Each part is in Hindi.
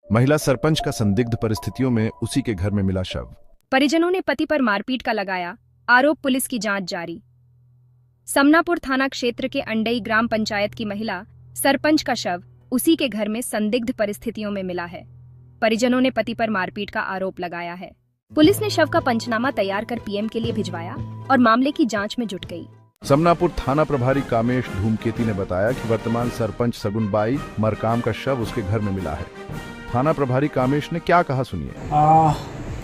महिला सरपंच का संदिग्ध परिस्थितियों में उसी के घर में मिला शव। परिजनों ने पति पर मारपीट का लगाया आरोप, पुलिस की जांच जारी। समनापुर थाना क्षेत्र के अंडई ग्राम पंचायत की महिला सरपंच का शव उसी के घर में संदिग्ध परिस्थितियों में मिला है। परिजनों ने पति पर मारपीट का आरोप लगाया है। पुलिस ने शव का पंचनामा तैयार कर पीएम के लिए भिजवाया और मामले की जांच में जुट गई। समनापुर थाना प्रभारी कामेश धूमकेती ने बताया कि वर्तमान सरपंच सगुनबाई मरकाम का शव उसके घर में मिला है। थाना प्रभारी कामेश ने क्या कहा, सुनिए।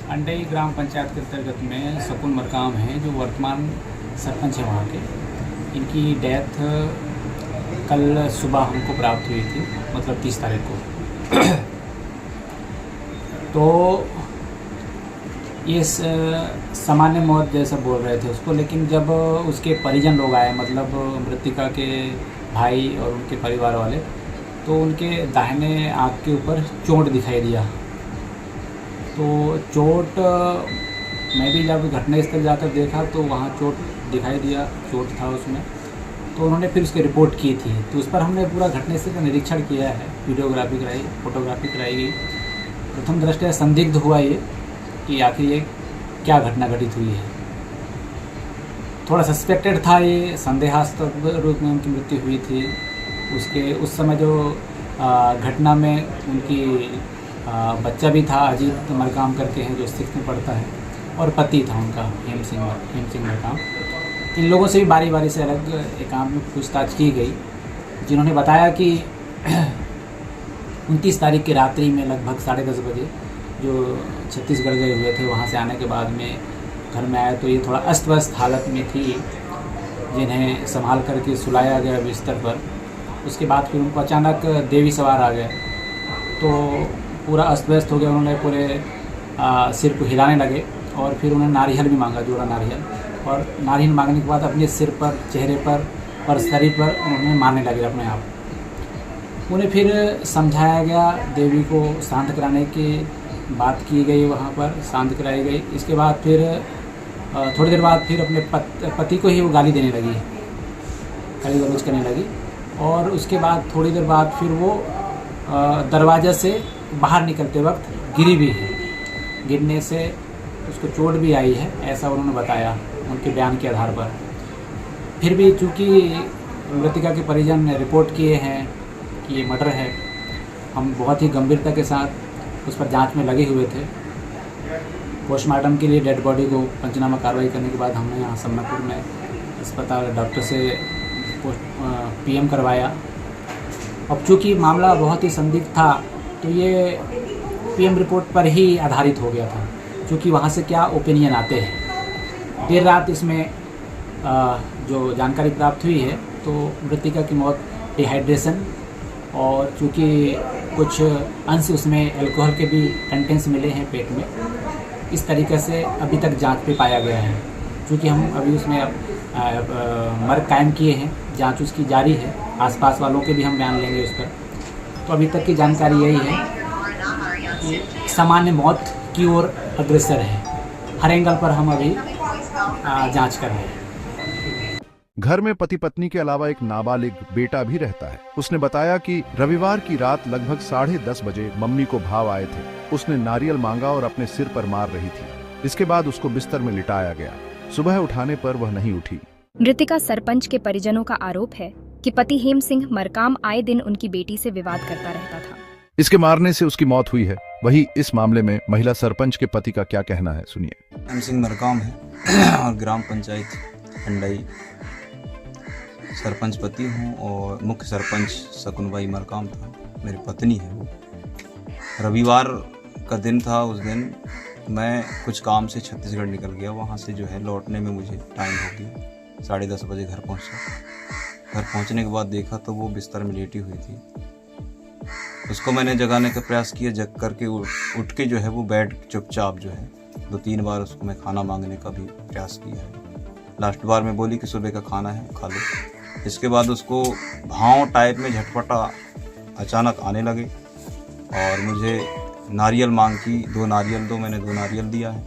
अंडई ग्राम पंचायत के अंतर्गत में शकुन मरकाम है, जो वर्तमान सरपंच है वहाँ के। इनकी डेथ कल सुबह हमको प्राप्त हुई थी, मतलब 30 तारीख को। तो ये सामान्य मौत जैसा बोल रहे थे उसको, लेकिन जब उसके परिजन लोग आए, मतलब मृतिका के भाई और उनके परिवार वाले, तो उनके दाहिने आँख के ऊपर चोट दिखाई दिया। तो चोट, मैं भी जब घटनास्थल जाकर देखा तो वहाँ चोट दिखाई दिया, चोट था उसमें। तो उन्होंने फिर उसकी रिपोर्ट की थी, तो उस पर हमने पूरा घटनास्थल का निरीक्षण किया है, वीडियोग्राफी कराई, फोटोग्राफी कराई गई। प्रथम दृष्टया संदिग्ध हुआ ये कि आखिर ये क्या घटना घटित हुई है। थोड़ा सस्पेक्टेड था ये, संदेहास्पद रूप में उनकी मृत्यु हुई थी। उस समय जो घटना में उनकी बच्चा भी था, अजीत मरकाम करके हैं, जो 6th में पढ़ता है, और पति था उनका हेम सिंह मरकाम। इन लोगों से भी बारी बारी से अलग एकांत में पूछताछ की गई, जिन्होंने बताया कि 29 तारीख की रात्रि में लगभग 10:30 बजे जो छत्तीसगढ़ गए हुए थे, वहाँ से आने के बाद में घर में आए तो ये थोड़ा अस्त व्यस्त हालत में थी, जिन्हें संभाल करके सुलाया गया बिस्तर पर। उसके बाद फिर उनको अचानक देवी सवार आ गए, तो पूरा अस्त व्यस्त हो गया। उन्होंने पूरे सिर को हिलाने लगे और फिर उन्होंने नारियल भी मांगा, जोड़ा नारियल। और नारियल मांगने के बाद अपने सिर पर, चेहरे पर और शरीर पर उन्होंने मारने लगे अपने आप। उन्हें फिर समझाया गया, देवी को शांत कराने की बात की गई, वहाँ पर शांत कराई गई। इसके बाद फिर थोड़ी देर बाद फिर अपने पति को ही वो गाली देने लगी, गाली गलौज करने लगी। और उसके बाद थोड़ी देर बाद फिर वो दरवाज़ा से बाहर निकलते वक्त गिरी भी है, गिरने से उसको चोट भी आई है, ऐसा उन्होंने बताया उनके बयान के आधार पर। फिर भी चूँकि मृतिका के परिजन ने रिपोर्ट किए हैं कि ये मर्डर है, हम बहुत ही गंभीरता के साथ उस पर जांच में लगे हुए थे। पोस्टमार्टम के लिए डेड बॉडी को पंचनामा कार्रवाई करने के बाद हमने यहाँ समनापुर में अस्पताल डॉक्टर से पीएम करवाया। अब चूँकि मामला बहुत ही संदिग्ध था, तो ये पीएम रिपोर्ट पर ही आधारित हो गया था, क्योंकि वहाँ से क्या ओपिनियन आते हैं। देर रात इसमें जो जानकारी प्राप्त हुई है, तो मृतिका की मौत डिहाइड्रेशन और चूँकि कुछ अंश उसमें अल्कोहल के भी कंटेंट्स मिले हैं पेट में, इस तरीके से अभी तक जांच पे पाया गया है। चूँकि हम अभी उसमें मर्ग कायम किए हैं, जांच उसकी जारी है, आसपास वालों के भी हम बयान लेंगे उस पर। तो अभी तक की जानकारी यही है कि सामान्य मौत की ओर अग्रसर है। हर एंगल पर हम अभी जांच कर रहे हैं। घर में पति पत्नी के अलावा एक नाबालिग बेटा भी रहता है। उसने बताया कि रविवार की रात लगभग 10:30 बजे मम्मी को भाव आए थे। उसने नारियल मांगा और अपने सिर पर मार रही थी। इसके बाद उसको बिस्तर में लिटाया गया। सुबह उठाने पर वह नहीं उठी। मृतिका सरपंच के परिजनों का आरोप है कि पति हेम सिंह मरकाम आए दिन उनकी बेटी से विवाद करता रहता था। इसके मारने से उसकी मौत हुई है। वही इस मामले में महिला सरपंच के पति का क्या कहना है, सुनिए। हेम सिंह मरकाम है और ग्राम पंचायत अंडई सरपंच पति हूँ और मुख्य सरपंच शकुनबाई मरकाम था, मेरी पत्नी है वो। रविवार का दिन था। उस दिन मैं कुछ काम से छत्तीसगढ़ निकल गया, वहाँ से जो है लौटने में मुझे टाइम हो गया। 10:30 बजे घर पहुँचा। घर पहुँचने के बाद देखा तो वो बिस्तर में लेटी हुई थी। उसको मैंने जगाने का प्रयास किया, जग करके उठ के जो है वो बेड चुपचाप जो है 2-3 बार उसको मैं खाना मांगने का भी प्रयास किया है। लास्ट बार मैं बोली कि सुबह का खाना है, खा लो। इसके बाद उसको भाव टाइप में झटपटा अचानक आने लगे और मुझे नारियल मांग की। 2 नारियल दो, मैंने 2 नारियल दिया है।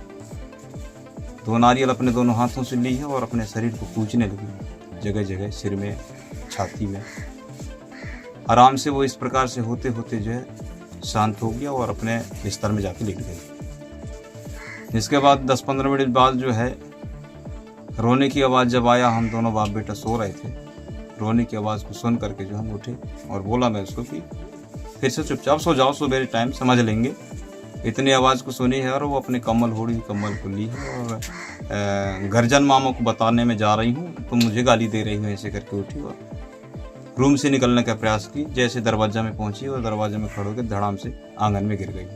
2 नारियल अपने दोनों हाथों से ली है और अपने शरीर को कूचने लगी, जगह जगह, सिर में, छाती में। आराम से वो इस प्रकार से होते होते जो है शांत हो गया और अपने बिस्तर में जाके लेट गई। इसके बाद 10-15 मिनट बाद जो है रोने की आवाज़ जब आया, हम दोनों बाप बेटा सो रहे थे, रोने की आवाज़ को सुन करके जो हम उठे और बोला मैं उसको कि फिर से चुपचाप सो जाओ, सुबह टाइम समझ लेंगे। इतनी आवाज़ को सुनी है और वो अपने कम्बल ओढ़ी कम्बल को ली है और गर्जन मामा को बताने में जा रही हूँ तो मुझे गाली दे रही हूँ, ऐसे करके उठी और रूम से निकलने का प्रयास की। जैसे दरवाजा में पहुंची और दरवाजे में खड़े होकर धड़ाम से आंगन में गिर गई।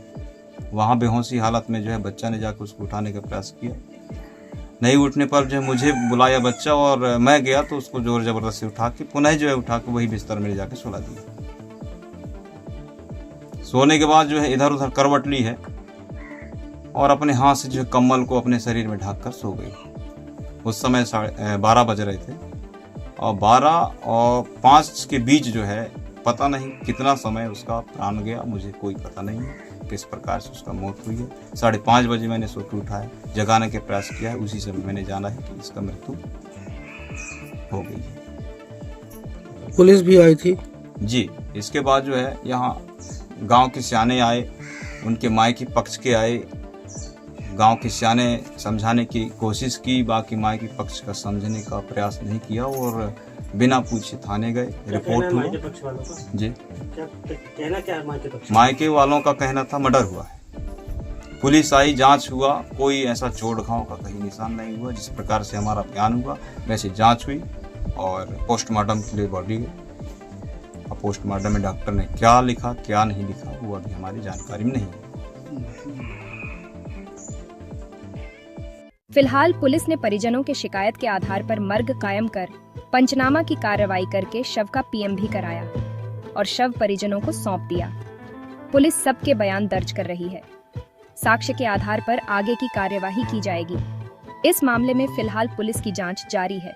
वहाँ बेहोशी हालत में जो है बच्चा ने जाकर उसको उठाने का प्रयास किया, नहीं उठने पर जो है मुझे बुलाया बच्चा और मैं गया तो उसको जोर जबरदस्ती उठा के पुनः जो है उठा के वही बिस्तर में ले जाके सुला दिया। सोने के बाद जो है इधर उधर करवट ली है और अपने हाथ से जो है कम्बल को अपने शरीर में ढक कर सो गई। उस समय 12 बज रहे थे और 12 और 5 के बीच जो है पता नहीं कितना समय उसका प्राण गया, मुझे कोई पता नहीं है किस प्रकार से उसका मौत हुई है। 5:30 बजे मैंने सो के उठाया, जगाने के प्रयास किया है, उसी समय मैंने जाना है कि इसका मृत्यु हो गई है। पुलिस भी आई थी जी। इसके बाद जो है यहाँ गांव के सियाने आए, उनके मायके पक्ष के आए, गांव के सियाने समझाने की कोशिश की, बाकी मायके पक्ष का समझने का प्रयास नहीं किया और बिना पूछे थाने गए। रिपोर्ट हुआ जी। मायके वालों का कहना था मर्डर हुआ है। पुलिस आई, जांच हुआ, कोई ऐसा चोट घाव का कहीं निशान नहीं हुआ। जिस प्रकार से हमारा बयान हुआ वैसे जांच हुई और पोस्टमार्टम के लिए बॉडी गई। और पोस्टमार्टम में डॉक्टर ने क्या लिखा क्या नहीं लिखा वो अभी हमारी जानकारी में नहीं है। फिलहाल पुलिस ने परिजनों के शिकायत के आधार पर मर्ग कायम कर पंचनामा की कार्रवाई करके शव का पीएम भी कराया और शव परिजनों को सौंप दिया। पुलिस सबके बयान दर्ज कर रही है। साक्ष्य के आधार पर आगे की कार्यवाही की जाएगी। इस मामले में फिलहाल पुलिस की जांच जारी है।